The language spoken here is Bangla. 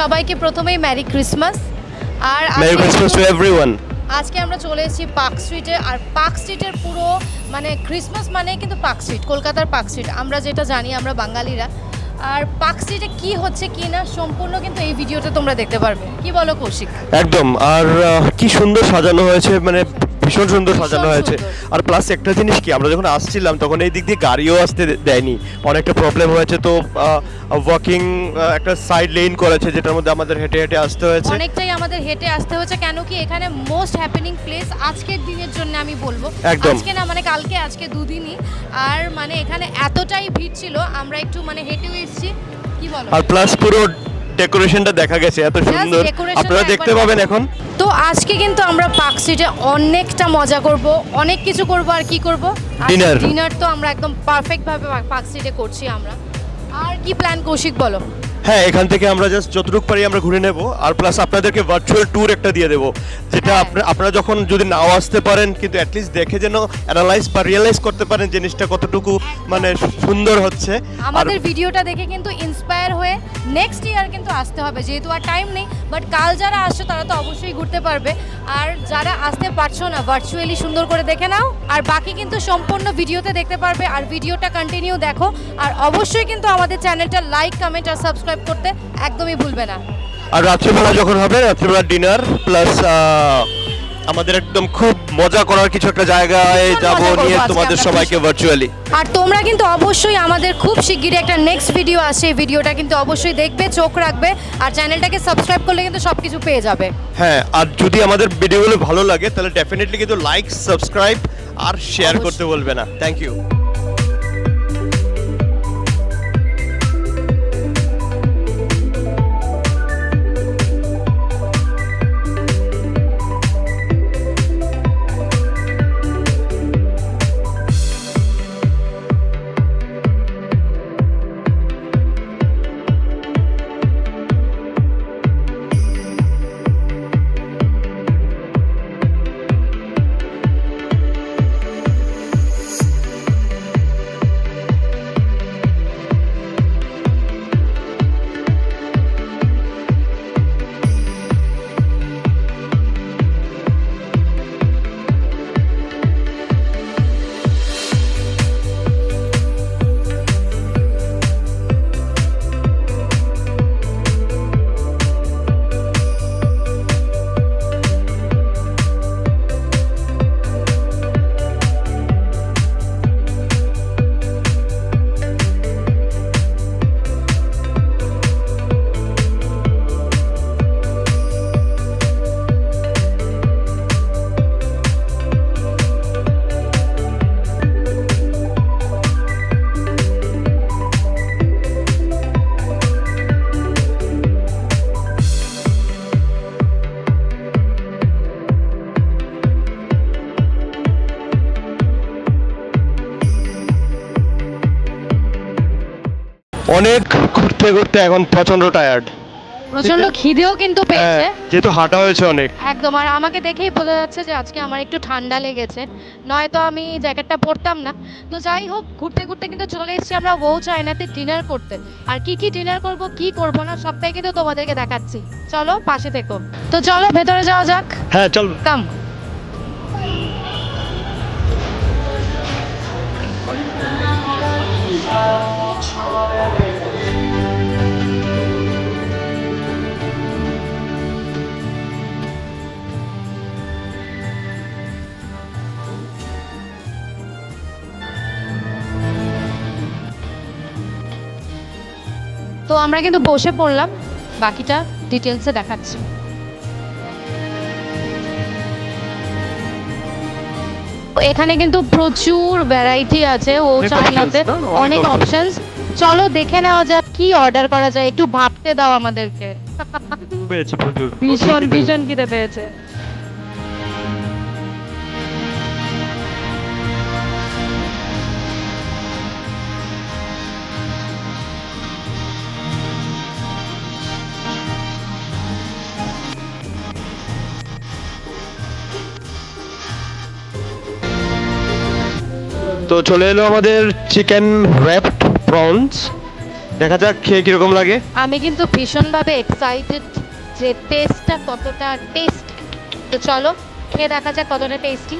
সবাইকে প্রথমেই মেরি ক্রিসমাস। আর মেরি ক্রিসমাস টু এভরিওয়ান। আজকে আমরা চলে এসেছি পার্ক স্ট্রিটে। আর পার্ক স্ট্রিটের পুরো মানে ক্রিসমাস মানে কিন্তু পার্ক স্ট্রিট, কলকাতার পার্ক স্ট্রিট, আমরা যেটা জানি আমরা বাঙালিরা। আর পার্ক স্ট্রিটে কী হচ্ছে কি না সম্পূর্ণ কিন্তু এই ভিডিওতে তোমরা দেখতে পারবে। কি বলো কৌশিক? একদম। আর কি সুন্দর সাজানো হয়েছে, মানে ভীষণ সুন্দর সাজানো হয়েছে। আর প্লাস একটা জিনিস কি, আমরা যখন আসছিলাম তখন এই দিক দিয়ে গাড়িও আসতে দেয়নি, অনেকটা প্রবলেম হয়েছে। তো ওয়াকিং একটা সাইড লেন করেছে, যেটার মধ্যে আমাদের হেঁটে হেঁটে আসতে হয়েছে। অনেকটাই আমাদের হেঁটে আসতে হয়েছে, কেন কি এখানে মোস্ট হ্যাপেনিং প্লেস আজকের দিনের জন্য আমি বলবো। একদম। আজকে না মানে কালকে, আজকে দুদিনই। আর মানে এখানে এতটাই ভিড় ছিল, আমরা একটু মানে হেঁটেও এসেছি। কি বলো? আর প্লাস পুরো ডেকোরেশনটা দেখা গেছে এত সুন্দর, আপনারা দেখতে পাবেন এখন। তো আজকে কিন্তু আমরা পার্ক স্ট্রিটে অনেকটা মজা করব, অনেক কিছু করব। আর কি করব? ডিনার তো আমরা একদম পারফেক্ট ভাবে পার্ক স্ট্রিটে করছি আমরা। আর কি প্ল্যান কৌশিক বলো? হ্যাঁ, এখান থেকে আমরা জাস্ট যতটুকু পারি আমরা ঘুরে নেব। আর প্লাস আপনাদেরকে ভার্চুয়াল ট্যুর একটা দিয়ে দেবো, যেটা আপনারা যখন যদি নাও আসতে পারেন কিন্তু অ্যাটলিস্ট দেখে যেন অ্যানালাইজ বা রিয়েলাইজ করতে পারেন জিনিসটা কতটুকু মানে সুন্দর হচ্ছে। আমাদের ভিডিওটা দেখে কিন্তু ইন্সপায়ার হয়ে নেক্সট ইয়ার কিন্তু আসতে হবে, যেহেতু আর টাইম নেই। বাট কাল যারা আসছে তারা তো অবশ্যই ঘুরতে পারবে। আর যারা আসতে পারছো না, ভার্চুয়ালি সুন্দর করে দেখে নাও। আর বাকি কিন্তু সম্পূর্ণ ভিডিওতে দেখতে পারবে। আর ভিডিওটা কন্টিনিউ দেখো। আর অবশ্যই কিন্তু আমাদের চ্যানেলটা লাইক, কমেন্ট আর সাবস্ক্রাইব করতে একদমই ভুলবে না। আর রাত্রিবেলা যখন হবে, রাত্রিবেলা ডিনার প্লাস আমাদের একদম খুব মজা করার কিছু একটা জায়গায় যাবো নিয়ে তোমাদের সবাইকে ভার্চুয়ালি। আর তোমরা কিন্তু অবশ্যই আমাদের খুব শিগগিরই একটা নেক্সট ভিডিও আসে, এই ভিডিওটা কিন্তু অবশ্যই দেখবে, চোখ রাখবে। আর চ্যানেলটাকে সাবস্ক্রাইব করলে কিন্তু সব কিছু পেয়ে যাবে। হ্যাঁ, আর যদি আমাদের ভিডিওগুলো ভালো লাগে তাহলে ডেফিনেটলি কিন্তু লাইক, সাবস্ক্রাইব আর শেয়ার করতে বলবে না। Thank you. অনেক ঘুরতে ঘুরতে এখন প্রচন্ড টায়ার্ড, প্রচন্ড খিদেও কিন্তু পেয়েছে, যেহেতু হাঁটা হয়েছে অনেক। একদম। আর আমাকে দেখেই বোঝা যাচ্ছে যে আজকে আমার একটু ঠান্ডা লেগেছে, নয়তো আমি জ্যাকেটটা পরতাম না। তো যাই হোক, ঘুরতে ঘুরতে কিন্তু চলে এসেছি আমরা বউ চায়নাতে ডিনার করতে। আর কি কি ডিনার করব, কি করব না, সবটাই কিন্তু তোমাদেরকে দেখাচ্ছি। চলো পাশে থেকো। তো চলো ভেতরে যাওয়া যাক। হ্যাঁ চল। কাম। তো আমরা কিন্তু বসে পড়লাম, বাকিটা ডিটেলসে দেখাচ্ছি। এখানে কিন্তু প্রচুর ভ্যারাইটি আছে, ও চাইনাতে অনেক অপশনস। চলো দেখে নেওয়া যাক কি অর্ডার করা যায়, একটু ভাবতে দাও আমাদেরকে। ভীষণ ভীষণ খিদে পেয়েছে। তো চলে এলো আমাদের চিকেন র্যাপড প্রনস, দেখা যাক খেয়ে কিরকম লাগে। আমি কিন্তু ভীষণভাবে এক্সাইটেড যে টেস্টটা কতটা টেস্ট। তো চলো খেয়ে দেখা যাক কতটা টেস্টি।